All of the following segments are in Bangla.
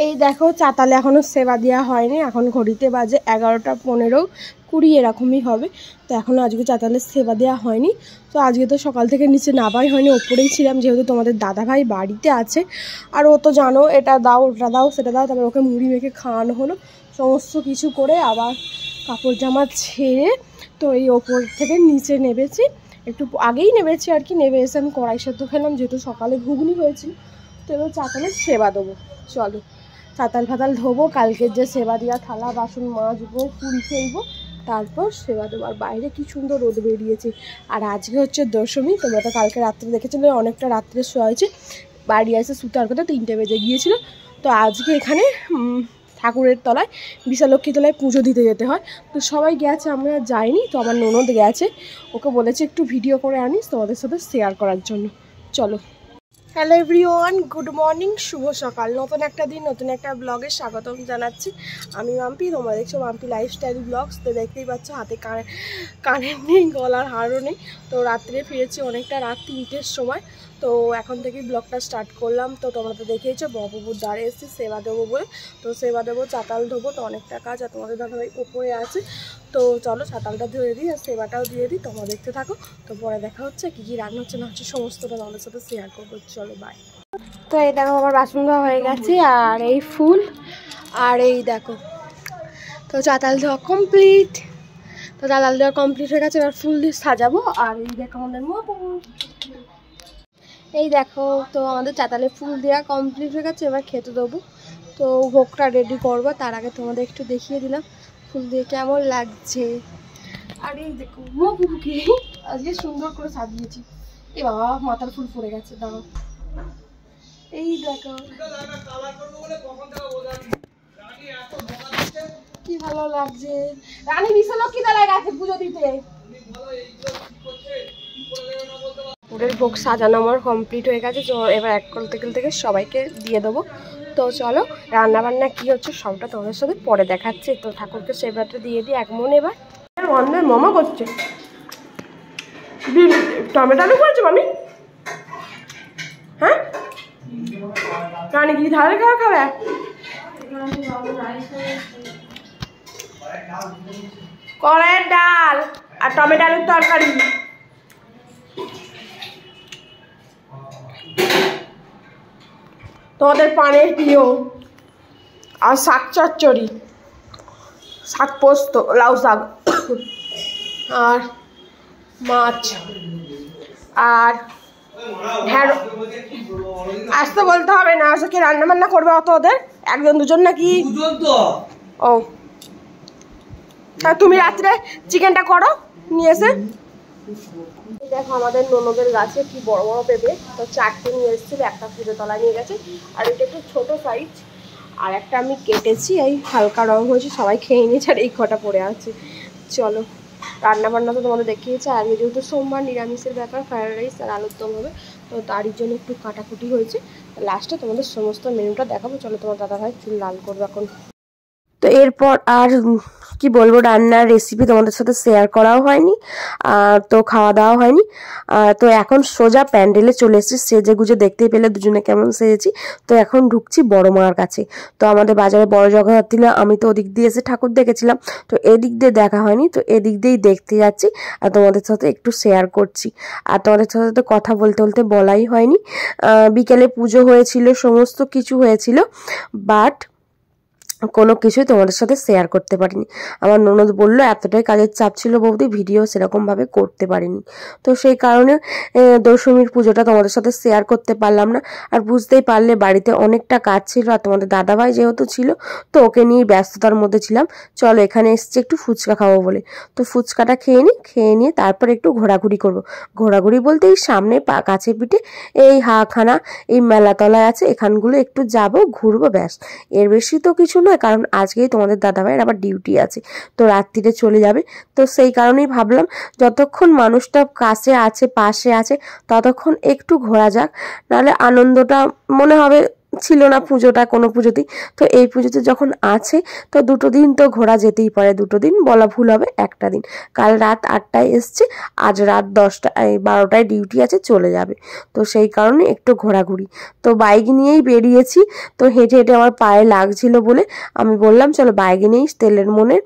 এই দেখো চাতালে এখনো সেবা দেওয়া হয়নি, এখন ঘড়িতে বাজে 11টা 15, 20 এরকমই হবে। তো এখনো আজকে চাতালে সেবা দেওয়া হয়নি। তো আজকে তো সকাল থেকে নিচে নামাই হয়নি, ওপরেই ছিলাম, যেহেতু তোমাদের দাদাভাই বাড়িতে আছে। আর ও তো জানো এটা দাও ওটা দাও সেটা দাও, তারপর ওকে মুড়ি মেখে খাওয়ানো হলো, সমস্ত কিছু করে আবার কাপড় জামা ছেড়ে তো এই ওপর থেকে নিচে নেমেছি, একটু আগেই নেমেছি আর কি। নেমে এসে আমি কড়াই সেদ্ধ খেলাম, যেহেতু সকালে ঘুগনি হয়েছিল। তো এবার চাতালে সেবা দেবো, চলো চাতাল ফাতাল ধোবো, কালকের যে সেবা দেওয়া থালা বাসন মাজবো, ফুল ফেলবো, তারপর সেবা দেবো। আর বাইরে কি সুন্দর রোদ বেরিয়েছে। আর আজকে হচ্ছে দশমী, তোমরা তো কালকে রাত্রে দেখেছিলে অনেকটা রাত্রে শোয়া হয়েছে, বাড়ি এসে সুতার কথা 3টে বেজে গিয়েছিল। তো আজকে এখানে ঠাকুরের তলায় বিশালক্ষী তলায় পুজো দিতে যেতে হয়। তো সবাই গেছে, আমরা যাইনি। তো আমার ননদ গেছে, ওকে বলেছে একটু ভিডিও করে আনিস তোমাদের সাথে শেয়ার করার জন্য। চলো। হ্যালো এভরিওয়ান, গুড মর্নিং, শুভ সকাল। নতুন একটা দিন, নতুন একটা ব্লগে স্বাগতম জানাচ্ছি। আমি মাম্পি, তোমরা দেখছো মাম্পি লাইফস্টাইল ব্লগস। তো দেখতেই পাচ্ছ হাতে কানের নেই, গলার হারও নেই। তো রাত্রে ফিরেছি অনেকটা রাত 3টের সময়। তো এখন থেকেই ব্লগটা স্টার্ট করলাম। তো তোমরা তো দেখেইছো বপুর দ্বারে এসেছি সেবা দেবো বলে। তো সেবা দেবো, চাতাল ধোবো, তো অনেকটা কাজ। আর তোমাদের দাদাভাই ওপরে আছে। তো চলো চাতালটা ধুয়ে দিই আর সেবাটাও দিয়ে দিই, তোমরা দেখতে থাকো। তো পরে দেখা হচ্ছে কী কী রান্না হচ্ছে না হচ্ছে সমস্তটা তোমাদের সাথে শেয়ার করবো। চলো বাই। তো এই দেখো আমার বাসন ধোয়া হয়ে গেছে, আর এই ফুল, আর এই দেখো তো চাতাল ধোয়া কমপ্লিট। তো চাতাল ধোয়া কমপ্লিট হয়ে গেছে, এবার ফুল দিয়ে সাজাবো। আর এই দেখো আমাদের মতো, এই দেখো তো আমাদের চাতালে ফুল দেওয়া কমপ্লিট হয়ে গেছে, এবার খেতে দেবো। তো ভোগটা রেডি করবো, তার আগে তোমাদের একটু দেখিয়ে দিলাম ফুল দিয়ে কেমন লাগছে। আর এই দেখো মপুকে আজকে সুন্দর করে সাজিয়েছি। এ বাবা মাথার ফুল পড়ে গেছে, দাঁড়াও। এই দেখো কি ভালো লাগছে, রানী বিশালক্ষী তলায় গেছে পুজো দিতে। ফুলের ভোগ সাজানো আমার কমপ্লিট হয়ে গেছে। এবার এক কলতে থেকে সবাইকে দিয়ে দেবো। তো চলো রান্না বান্না কি হচ্ছে সবটা তোমাদের সাথে পরে দেখাচ্ছি। তো ঠাকুরকে সেবাটা দিয়ে দিই এক মন। এবার অন্যের মামা করছে, টমেটো আলু করেছে মামি। হ্যাঁ রানী কি ধারে খাওয়া খাবে? কড়াইয়ের ডাল আর টমেটো আলুর তরকারি। তোমাদের পানের প্রিয়। আর শাক চচ্চড়ি, শাক পোস্ত, লাউ শাক, আর মাছ, আর আসতে বলতে হবে না, আজকে রান্না বান্না করবে অত ওদের একজন দুজন নাকি? ও তুমি রাত্রে চিকেনটা করো নিয়ে এসে। দেখো আমাদের ননদের গাছে কি বড় বড় পেঁপে। তো 4টে নিয়ে এসেছিল, একটা পুজো তলায় নিয়ে গেছে, আর এটা একটু ছোট সাইজ, আর একটা আমি কেটেছি, এই হালকা রং হয়েছে, সবাই খেয়ে নিয়েছে, আর এই কটা পড়ে আছে। চলো রান্না বান্না তো তোমাদের দেখিয়েছে। আর যেহেতু সোমবার নিরামিষের ব্যাপার, ফ্রায়েড রাইস আর আলুর দম হবে, তো তারই জন্য একটু কাটাকুটি হয়েছে। লাস্টে তোমাদের সমস্ত মেনুটা দেখাবো। চলো তোমার দাদাভাই চুল লাল করবে এখন। তো এরপর আর কি বলবো, রান্নার রেসিপি তোমাদের সাথে শেয়ার করাও হয়নি, তো খাওয়া দাওয়া হয়নি। তো এখন সোজা প্যান্ডেলে চলে এসেছি, সেজে গুজে দেখতেই পেলে দুজনে কেমন সেজেছি। তো এখন ঢুকছি বড় মার কাছে। তো আমাদের বাজারে বড় জগন্নাথ ছিল, আমি তো ওদিক দিয়ে এসে ঠাকুর দেখেছিলাম, তো এদিক দিয়ে দেখা হয়নি, তো এদিক দিয়েই দেখতে যাচ্ছি আর তোমাদের সাথে একটু শেয়ার করছি। আর তোমাদের সাথে তো কথা বলতে বলতে বলাই হয়নি। বিকেলে পুজো হয়েছিল, সমস্ত কিছু হয়েছিল, বাট কোনো কিছুই তোমাদের সাথে শেয়ার করতে পারিনি। আমার ননদ বললো এতটাই কাজের চাপ ছিল বৌদি, ভিডিও সেরকমভাবে করতে পারিনি। তো সেই কারণে দশমীর পুজোটা তোমাদের সাথে শেয়ার করতে পারলাম না। আর বুঝতেই পারলে বাড়িতে অনেকটা কাজ ছিল, আর তোমাদের দাদাভাই যেহেতু ছিল, তো ওকে নিয়ে ব্যস্ততার মধ্যে ছিলাম। চলো এখানে এসছি একটু ফুচকা খাবো বলে। তো ফুচকাটা খেয়ে নিয়ে তারপর একটু ঘোরাঘুরি করব। ঘোরাঘুরি বলতে এই সামনে কাছে পিঠে এই হাখানা, এই মেলাতলায় আছে, এখানগুলো একটু যাব ঘুরবো, ব্যাস। এর বেশি তো কিছু নয়, কারণ আজকেই তোমাদের দাদাভাইয়ের আবার ডিউটি আছে, তো রাত্রিরে চলে যাবে। তো সেই কারণেই ভাবলাম যতক্ষণ মানুষটা কাছে আছে, পাশে আছে, ততক্ষণ একটু ঘোরা যাক, নাহলে আনন্দটা মনে হবে ছিল না পুজোটা কোনো পুজোতেই, তো এই পুজোতে যখন আছে তো 2 দিন তো ঘোরা যেতেই পারে। 2 দিন বলা ভুল হবে, একটা দিন। কাল রাত 8টায় এসছে, আজ রাত 12টায় ডিউটি আছে, চলে যাবে। তো সেই কারণে একটু ঘোরাঘুরি, তো বাইক নিয়েই বেরিয়েছি। তো হেঁটে হেঁটে আমার পায়ে লাগছিল বলে আমি বললাম চলো বাইক নিয়েই তেলের মনের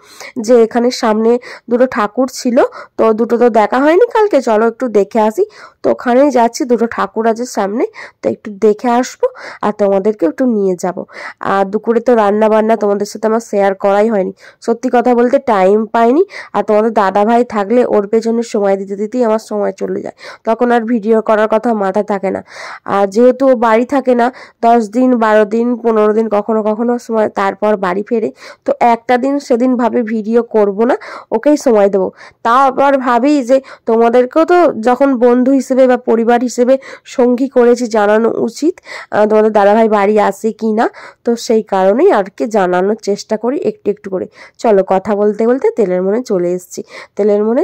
যে এখানে সামনে 2টো ঠাকুর ছিল, তো 2টো তো দেখা হয়নি কালকে, চলো একটু দেখে আসি। তো ওখানেই যাচ্ছি, 2টো ঠাকুর আছে সামনে, তো একটু দেখে আসবো আর তোমাদেরকে একটু নিয়ে যাব। আর দুপুরে তো রান্না বান্না তোমাদের সাথে আমার শেয়ার করাই হয়নি, সত্যি কথা বলতে টাইম পাইনি। আর তোমাদের দাদা ভাই থাকলে ওর পেছনে সময় দিতে দিতেই আমার সময় চলে যায়, তখন আর ভিডিও করার কথা মাথায় থাকে না। আর যেহেতু ও বাড়ি থাকে না 10 দিন 12 দিন 15 দিন কখনো কখনো সময়, তারপর বাড়ি ফেরে, তো একটা দিন সেদিন ভাবে ভিডিও করব না, ওকেই সময় দেবো। তাও আবার ভাবি যে তোমাদেরকেও তো যখন বন্ধু হিসেবে বা পরিবার হিসেবে সঙ্গী করেছি জানানো উচিত তোমাদের দাদাভাই বাড়ি আসে কি না, তো সেই কারণেই আর কি জানানোর চেষ্টা করি একটু একটু করে। চলো কথা বলতে বলতে তেলের মনে চলে এসেছি। তেলের মনে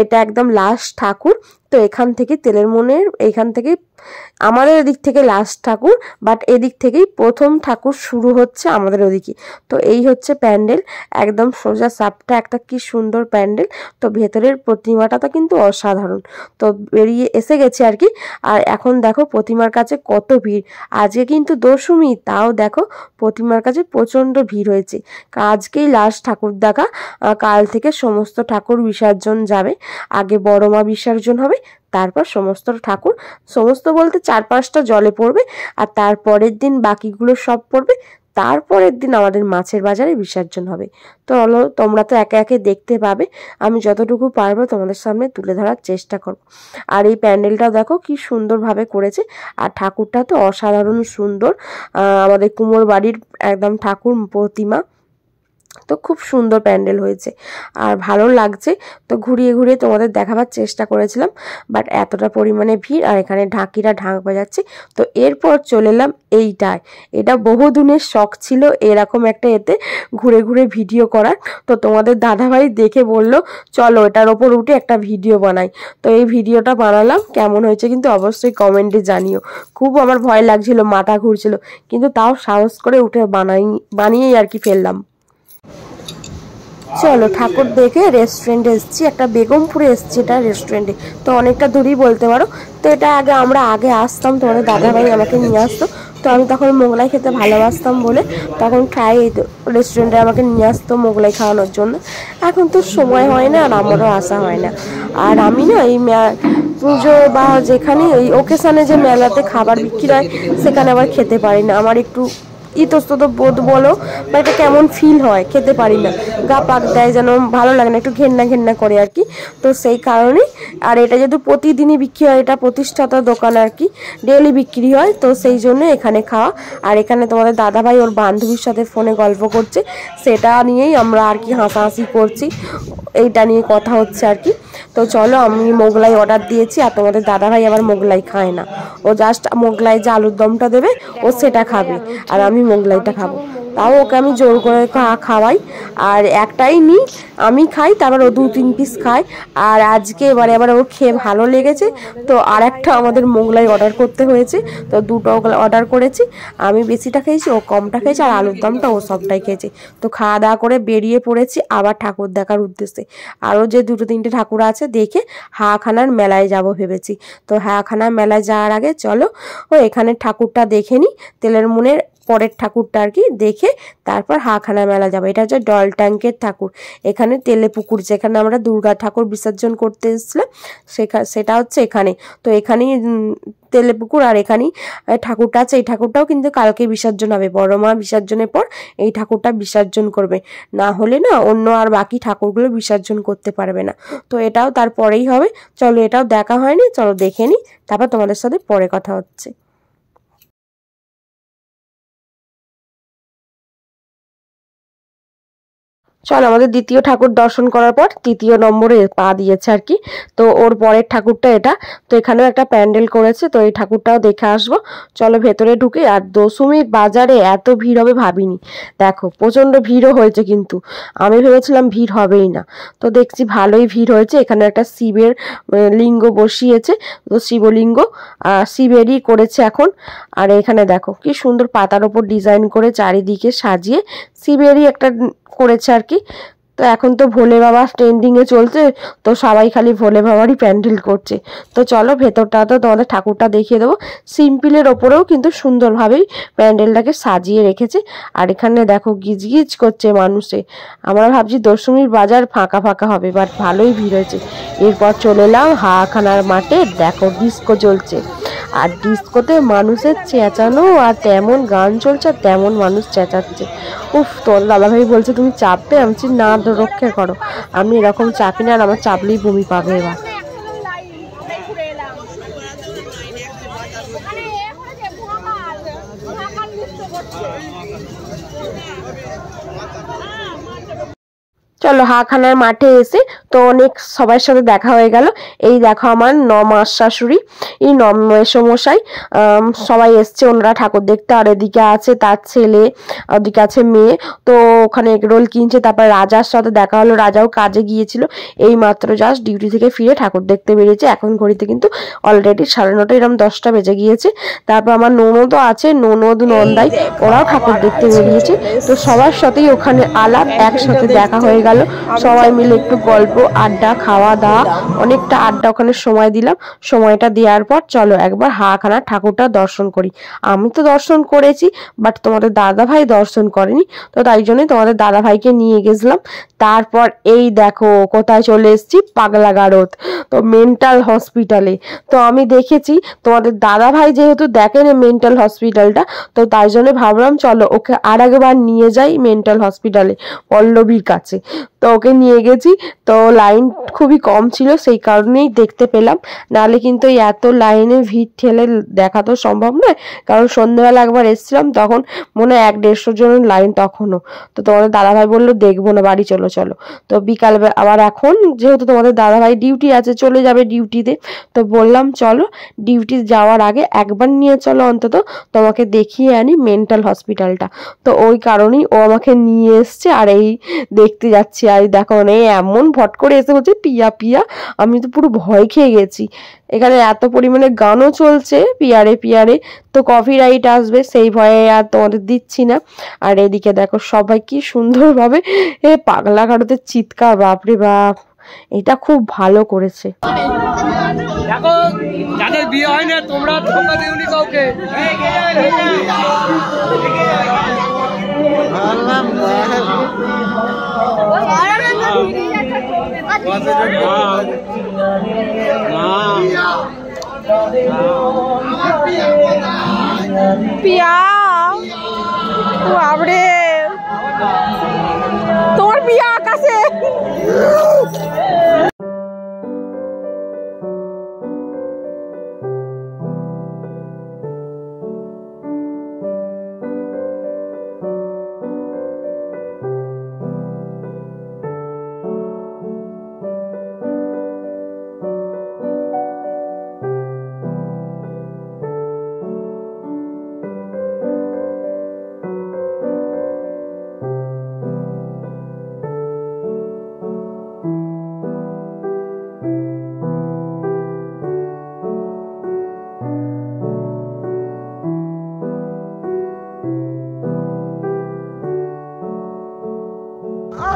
এটা একদম লাস্ট ঠাকুর, তো এখান থেকে তেলের মনের এখান থেকে আমাদের এদিক থেকে লাস্ট ঠাকুর, বাট এদিক থেকেই প্রথম ঠাকুর শুরু হচ্ছে আমাদের ওদিকে। তো এই হচ্ছে প্যান্ডেল, একদম সোজা সাপটা একটা কি সুন্দর প্যান্ডেল। তো ভেতরের প্রতিমাটা তো কিন্তু অসাধারণ। তো বেরিয়ে এসে গেছে আর কি। আর এখন দেখো প্রতিমার কাছে কত ভিড়, আজকে কিন্তু দশমী, তাও দেখো প্রতিমার কাছে প্রচণ্ড ভিড় হয়েছে। আজকেই লাস্ট ঠাকুর দেখা, কাল থেকে সমস্ত ঠাকুর বিসর্জন যাবে। আগে বড় মা বিসর্জন হবে, তারপর সমস্ত ঠাকুর, সমস্ত বলতে 4-5টা জলে পড়বে, আর তারপরের দিন বাকিগুলো সব পড়বে। তারপরের দিন আমাদের মাছের বাজারে বিসর্জন হবে। তো হলো তোমরা তো একে একে দেখতে পাবে, আমি যতটুকু পারবো তোমাদের সামনে তুলে ধরার চেষ্টা করব। আর এই প্যান্ডেলটা দেখো কি সুন্দরভাবে করেছে, আর ঠাকুরটা তো অসাধারণ সুন্দর, আমাদের কুমোর বাড়ির একদম ঠাকুর প্রতিমা। তো খুব সুন্দর প্যান্ডেল হয়েছে আর ভালো লাগছে। তো ঘুরিয়ে ঘুরিয়ে তোমাদের দেখাবার চেষ্টা করেছিলাম, বাট এতটা পরিমাণে ভিড়, আর এখানে ঢাকিরা ঢাক বাজাচ্ছে। তো এরপর চলে এলাম এইটায়, এটা বহুদিনের শখ ছিল এরকম একটা এতে ঘুরে ঘুরে ভিডিও করার। তো তোমাদের দাদাভাই দেখে বলল চলো এটার ওপর উঠে একটা ভিডিও বানাই। তো এই ভিডিওটা বানালাম, কেমন হয়েছে কিন্তু অবশ্যই কমেন্টে জানিও। খুব আমার ভয় লাগছিল, মাথা ঘুরছিল, কিন্তু তাও সাহস করে উঠে বানিয়েই আর কি ফেললাম। চলো ঠাকুর দেখে রেস্টুরেন্টে এসেছি, একটা বেগমপুরে এসেছি এটা রেস্টুরেন্টে, তো অনেকটা দূরেই বলতে পারো। তো এটা আমরা আগে আসতাম, তোমাদের দাদাভাই আমাকে নিয়ে আসতো, তো আমি তখন মোগলাই খেতে ভালোবাসতাম বলে তখন এই রেস্টুরেন্টে আমাকে নিয়ে আসতো মোগলাই খাওয়ানোর জন্য। এখন তো সময় হয় না আর আমারও আসা হয় না। আর আমি না এই পুজো বা যেখানে ওই ওকেশনে যে মেলাতে খাবার বিক্রি হয় সেখানে আবার খেতে পারি না, আমার একটু ইতস্তত বোধ বলো বা এটা কেমন ফিল হয়, খেতে পারি না, গা পাক দেয়, যেন ভালো লাগে না, একটু ঘেন্না ঘেন্না করে আর কি। তো সেই কারণেই, আর এটা যেহেতু প্রতিদিনই বিক্রি হয়, এটা প্রতিষ্ঠাতা দোকান আর কি, ডেলি বিক্রি হয়, তো সেই জন্য এখানে খাওয়া। আর এখানে তোমাদের দাদাভাই ওর বান্ধবীর সাথে ফোনে গল্প করছে, সেটা নিয়েই আমরা আর কি হাসাহাসি করছি, এইটা নিয়ে কথা হচ্ছে আর কি। তো চলো আমি মোগলাই অর্ডার দিয়েছি, আর তোমাদের দাদাভাই আবার মোগলাই খায় না, ও জাস্ট মোগলাই যে আলুর দমটা দেবে ও সেটা খাবে, আর আমি মোগলাইটা খাবো। তাও ওকে আমি জোর করে খাওয়াই, আর একটাই নিই, আমি খাই, তারপর ও 2-3 পিস খায়। আর আজকে এবার ওর খেয়ে ভালো লেগেছে, তো আর একটা আমাদের মোগলাই অর্ডার করতে হয়েছে, তো 2টো অর্ডার করেছি, আমি বেশিটা খেয়েছি, ও কমটা খেয়েছে, আর আলুর দমটা ও সবটাই খেয়েছে। তো খাওয়া দাওয়া করে বেরিয়ে পড়েছি আবার ঠাকুর দেখার উদ্দেশ্যে। আরও যে 2-3টে ঠাকুর আছে দেখে হাখানার মেলায় যাব ভেবেছি। তো হাখানার মেলায় যাওয়ার আগে চলো এখানে ঠাকুরটা দেখে নিই, তেলের মনের পরের ঠাকুরটা আর কি দেখে তারপর হাখানা মেলা যাবো। এটা হচ্ছে ডল ট্যাঙ্কের ঠাকুর, এখানে তেলে পুকুর, যেখানে আমরা দুর্গা ঠাকুর বিসর্জন করতে এসেছিলাম সেটা হচ্ছে এখানে। তো এখানেই তেলে পুকুর, আর এখানেই ঠাকুরটা আছে। এই ঠাকুরটাও কিন্তু কালকে বিসর্জন হবে, বড় মা বিসর্জনের পর এই ঠাকুরটা বিসর্জন করবে, না হলে না অন্য আর বাকি ঠাকুরগুলো বিসর্জন করতে পারবে না। তো এটাও তারপরেই হবে, চলো এটাও দেখা হয়নি, চলো দেখে নিই, তারপর তোমাদের সাথে পরে কথা হচ্ছে। চল আমাদের দ্বিতীয় ঠাকুর দর্শন করার পর তৃতীয় নম্বরে পা দিয়েছে আর কি। তো ওর পরের ঠাকুরটা এটা। তো এখানেও একটা প্যান্ডেল করেছে, তো এই ঠাকুরটাও দেখে আসবো। চলো ভেতরে ঢুকে। আর দশমীর বাজারে এত ভিড় হবে ভাবিনি। দেখো প্রচন্ড ভিড়ও হয়েছে, কিন্তু আমি ভেবেছিলাম ভিড় হবেই না, তো দেখছি ভালোই ভিড় হয়েছে। এখানে একটা শিবের লিঙ্গ বসিয়েছে, তো শিবলিঙ্গ শিবেরই করেছে এখন। আর এখানে দেখো কি সুন্দর পাতার ওপর ডিজাইন করে চারিদিকে সাজিয়ে শিবেরই একটা করেছে আর কি। তো এখন তো ভোলে বাবা ট্রেন্ডিং এ চলছে, তো সবাই খালি ভোলে বাবারই প্যান্ডেল করছে। তো চলো ভেতরটা তো তোমাদের ঠাকুরটা দেখিয়ে দেবো। সিম্পলের ওপরেও কিন্তু সুন্দরভাবেই প্যান্ডেলটাকে সাজিয়ে রেখেছে। আর এখানে দেখো গিজগিজ করছে মানুষে। আমরা ভাবছি দশমীর বাজার ফাঁকা ফাঁকা হবে, বাট ভালোই ভিড় হয়েছে। এরপর চলে এলাম হাখানার মাঠে। দেখো ডিস্কো চলছে, আর ডিস্কোতে মানুষের চেঁচানো, আর তেমন গান চলছে আর তেমন মানুষ চেঁচাচ্ছে। উফ, তোর দাদাভাই বলছে তুমি চাপবে, আমি না রক্ষা করো, আমি এরকম চাপি না, আর আমার চাপলেই বমি পাবে এবার। চলো হাখানার মাঠে এসে তো অনেক সবার সাথে দেখা হয়ে গেল। এই দেখো আমার নমাস শাশুড়ি, এই নমেশমশাই, সবাই এসছে ওনারা ঠাকুর দেখতে। আর এদিকে আছে তার ছেলে, ওদিকে আছে মেয়ে। তো ওখানে এগরোল কিনছে। তারপর রাজার সাথে দেখা হলো, রাজাও কাজে গিয়েছিল, এই মাত্র জাস্ট ডিউটি থেকে ফিরে ঠাকুর দেখতে বেরিয়েছে। এখন ঘড়িতে কিন্তু অলরেডি 9:30 এরকম 10টা বেজে গিয়েছে। তারপর আমার ননদও আছে, ননদ নন্দাই, ওরাও ঠাকুর দেখতে বেরিয়েছে। তো সবার সাথেই ওখানে আলাপ, একসাথে দেখা হয়ে গেল। সবাই মিলে একটু গল্প আড্ডা, খাওয়া দাওয়া, অনেকটা আড্ডা ওখানে সময় দিলাম। সময়টা দেওয়ার পর চলো একবার হাখানার ঠাকুরটা দর্শন করি। আমি তো দর্শন করেছি, বাট তোমাদের দাদা ভাই দর্শন করেনি, তো তাই জন্যই তোমাদের দাদা ভাইকে নিয়ে গেছিলাম। তারপর এই দেখো কোথায় চলে এসেছি, পাগলাগারদ, তো মেন্টাল হসপিটালে। তো আমি দেখেছি তোমাদের দাদা ভাই যেহেতু দেখেন মেন্টাল হসপিটালটা, তো তাই জন্য ভাবলাম চলো ওকে আর একবার নিয়ে যাই মেন্টাল হসপিটালে, পল্লবীর কাছে। তো ওকে নিয়ে গেছি। তো লাইন খুবই কম ছিল, সেই কারণেই দেখতে পেলাম, নাহলে কিন্তু এত লাইনে ভিড় ঠেলে দেখা তো সম্ভব নয়। কারণ সন্ধ্যেবেলা একবার এসেছিলাম, তখন মনে হয় 100-150 জনের লাইন তখনও। তো তোমাদের দাদাভাই বললো দেখবো না, বাড়ি চলো চলো। তো বিকালবেলা আবার এখন যেহেতু তোমাদের দাদাভাই ডিউটি আছে, চলে যাবে ডিউটিতে, তো বললাম চলো ডিউটি যাওয়ার আগে একবার নিয়ে চলো অন্তত তোমাকে দেখিয়ে আনি মেন্টাল হসপিটালটা। তো ওই কারণেই ও আমাকে নিয়ে এসছে, আর এই দেখতে যাচ্ছি। আর দেখো মানে এমন ফট করে এসে বলছে পিয়া পিয়া, আমি তো পুরো ভয় খেয়ে গেছি। এখানে এত পরিমাণে গানও চলছে পিয়ারে পিয়ারে, তো কপিরাইট আসবে সেই ভয়ে আর তোমাদের দিচ্ছি না। আর এদিকে দেখো সবাই কি সুন্দরভাবে পাগলাগারদে চিৎকার, বাপরে বাপ, এটা খুব ভালো করেছে। দেখো যাদের বিয়ে হয় না তোমরা ধোকা দিওনি কাউকে। পিয়া বাপরে, তোমার পিয়া আকাশে।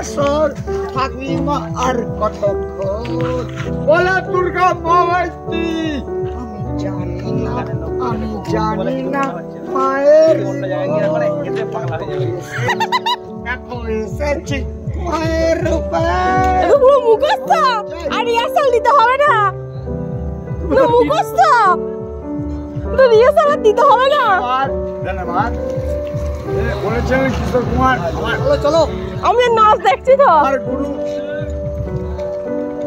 আসর থাকবি মা আর কতক্ষণ, বলে দুর্গা মাওয়াইতি। আমি জানি না, আমি জানি না মায়ের এখন এসেছি মায়ের রূপে। পুরো মুখস্থ, আর রিহার্সাল দিতে হবে না, পুরো মুখস্থ, তো রিহার্সাল দিতে হবে না। ধন্যবাদ। বলেছেন কিশোর কুমার, চলো আমি নাচ দেখছি তো। গুরু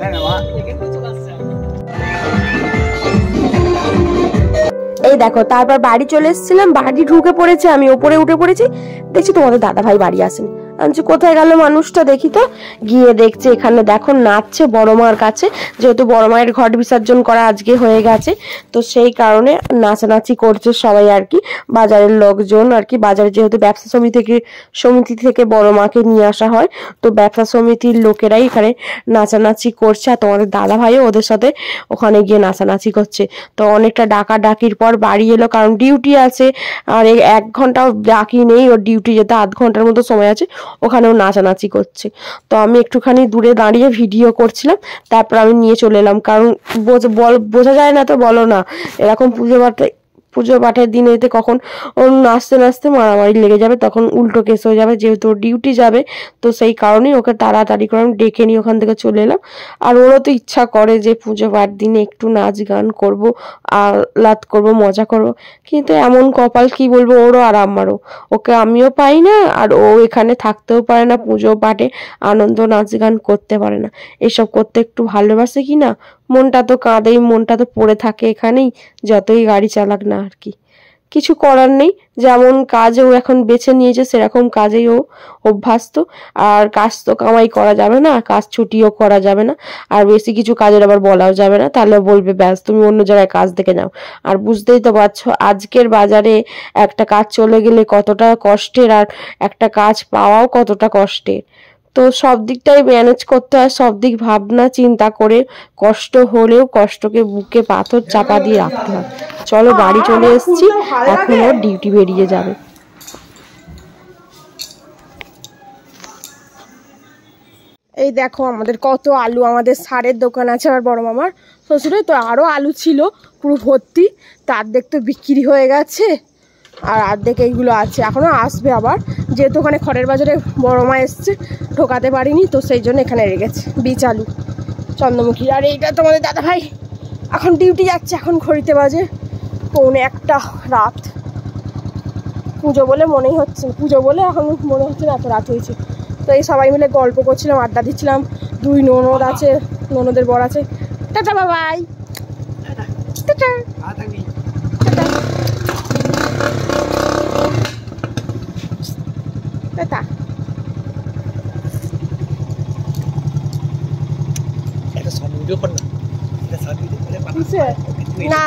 ধন্যবাদ। এই দেখো তারপর বাড়ি চলে এসেছিলাম, বাড়ি ঢুকে পড়েছে, আমি ওপরে উঠে পড়েছি, দেখছি তোমাদের দাদা ভাই বাড়ি আসেনি। আমি কোথায় গেল মানুষটা, দেখি তো। গিয়ে দেখছে এখানে দেখো নাচছে বড় মার কাছে, যেহেতু বড় মায়ের ঘট বিসর্জন করা আজকে হয়ে গেছে, তো সেই কারণে নাচানাচি করছে সবাই আর কি, বাজারের লোকজন আর কি। বাজারে যেহেতু ব্যবসা সমিতি থেকে বড় মাকে নিয়ে আসা হয়, তো ব্যবসা সমিতির লোকেরাই এখানে নাচানাচি করছে। আর তোমাদের দাদা ভাইও ওদের সাথে ওখানে গিয়ে নাচানাচি করছে। তো অনেকটা ডাকির পর বাড়ি এলো, কারণ ডিউটি আছে, আর 1 ঘন্টাও বাকি নেই, ওর ডিউটি যেতে 1/2 ঘন্টার মতো সময় আছে। ওখানেও নাচানাচি করছে। তো আমি একটুখানি দূরে দাঁড়িয়ে ভিডিও করছিলাম, তারপর আমি নিয়ে চলে এলাম, কারণ বোঝা যায় না তো বলো না, এরকম পুজো পাঠের দিনে এতে কখন ওর নাচতে নাচতে মারামারি লেগে যাবে, তখন উল্টো কেস হয়ে যাবে, যেহেতু ওর ডিউটি যাবে। তো সেই কারণেই ওকে তাড়াতাড়ি করে আমি ডেকে নিয়ে ওখান থেকে চলে এলাম। আর ওরও তো ইচ্ছা করে যে পুজো পাঠ দিনে একটু নাচ গান করবো, আহ্লাদ করবো, মজা করব, কিন্তু এমন কপাল কি বলবো, ওরও আর আমারও, ওকে আমিও পাই না, আর ও এখানে থাকতেও পারে না, পুজো পাঠে আনন্দ নাচ গান করতে পারে না। এসব করতে একটু ভালোবাসে কি না, মনটা তো কাঁদেই, মনটা তো পড়ে থাকে এখানেই, যতই গাড়ি চালাক না আর কি। কিছু করার নেই, যেমন কাজ ও এখন বেছে নিয়েছে সেরকম কাজেই ও অভ্যস্ত। আর কাজ তো কামাই করা যাবে না, কাজ ছুটিও করা যাবে না, আর বেশি কিছু কাজের আবার বলাও যাবে না, তাহলে বলবে ব্যাস তুমি অন্য জায়গায় কাজ দেখে নাও। আর বুঝতেই তো পারছো আজকের বাজারে একটা কাজ চলে গেলে কতটা কষ্টের, আর একটা কাজ পাওয়াও কতটা কষ্টের। তো সব দিকটাই ম্যানেজ করতে হয়, সব দিক ভাবনা চিন্তা করে, কষ্ট হলেও কষ্টকে বুকে পাথর চাপা দিয়ে রাখতে হয়। চলো বাড়ি চলে এসেছি, এখন ওর ডিউটি বেরিয়ে যাবে। এই দেখো আমাদের কত আলু, আমাদের সারের দোকান আছে আর বড় মামার শ্বশুরে, তো আরও আলু ছিল পুরো ভর্তি, তার অর্ধেক তো বিক্রি হয়ে গেছে, আর অর্ধেক এইগুলো আছে, এখনও আসবে আবার, যেহেতু ওখানে খড়ের বাজারে বড় মা এসছে, ঢোকাতে পারিনি, তো সেই জন্য এখানে রেখেছে বীজ আলু চন্দ্রমুখী। আর এইটা তোমাদের দাদা ভাই এখন ডিউটি যাচ্ছে, এখন ঘড়িতে বাজে 1:45 রাত। পুজো বলে মনেই হচ্ছে, পুজো বলে এখন মনে হচ্ছে না এত রাত হয়েছে। তো এই সবাই মিলে গল্প করছিলাম, আড্ডা দিচ্ছিলাম, 2 ননদ আছে, ননদের বর আছে। টাটা বাবাই, টাটা টাটা। না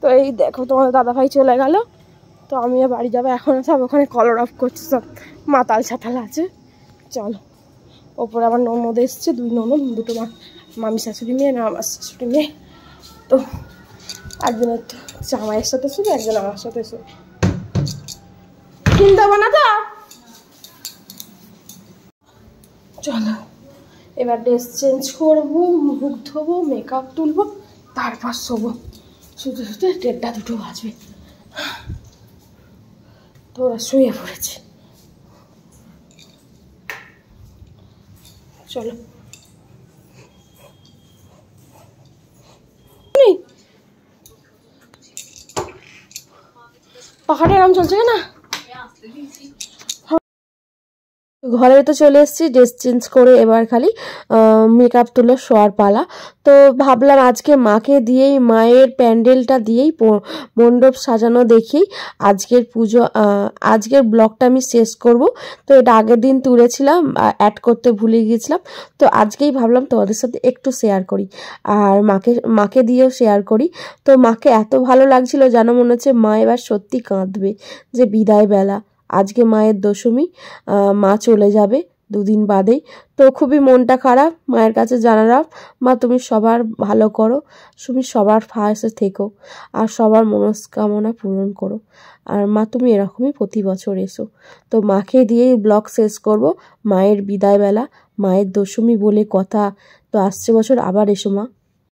তো এই দেখো তোমার দাদা ভাই চলে গেল, তো আমিও বাড়ি যাবো। এখন সব ওখানে কলর অফ করছে, সব মাতাল ছাতাল আছে। চলো ওপরে আবার ননদ এসছে, 2 ননদ, 2টো মামি শাশুড়ি মেয়ে, না আমার শাশুড়ি মেয়ে। তো একজনের তো জামাইয়ের সাথে শুধু, একজন আমার সাথে শুধু। কিনতে হবে না তো। চলো এবার ড্রেস চেঞ্জ করবো, মুখ ধোবো, মেকআপ তুলবো, তারপর শোবো। শুতে শুতে 1:30 2টো বাজবে। তো ওরা শুয়ে পড়েছে। চলো পাখাটা এরকম চলছে না। ঘরে তো চলে এসেছি, ড্রেস চেঞ্জ করে এবার খালি মেকআপ তুলে শোয়ার পালা। তো ভাবলাম আজকে মাকে দিয়েই, মায়ের প্যান্ডেলটা দিয়েই, মণ্ডপ সাজানো দেখেই আজকের পুজো, আজকের ব্লগটা আমি শেষ করব। তো এটা আগের দিন তুলেছিলাম, অ্যাড করতে ভুলে গিয়েছিলাম, তো আজকেই ভাবলাম তোমাদের সাথে একটু শেয়ার করি, আর মাকে দিয়েও শেয়ার করি। তো মাকে এত ভালো লাগছিল, যেন মনে হচ্ছে মা এবার সত্যি কাঁদবে, যে বিদায় বেলা, আজকে মায়ের দশমী, মা চলে যাবে 2 দিন বাদেই। তো খুবই মনটা খারাপ, মায়ের কাছে জানালাম মা তুমি সবার ভালো করো, তুমি সবার পাশে থেকো, আর সবার মনস্কামনা পূরণ করো, আর মা তুমি এরকমই প্রতি বছর এসো। তো মাকে দিয়েই ব্লগ শেষ করব। মায়ের বিদায় বেলা, মায়ের দশমী বলে কথা, তো আসছে বছর আবার এসো মা।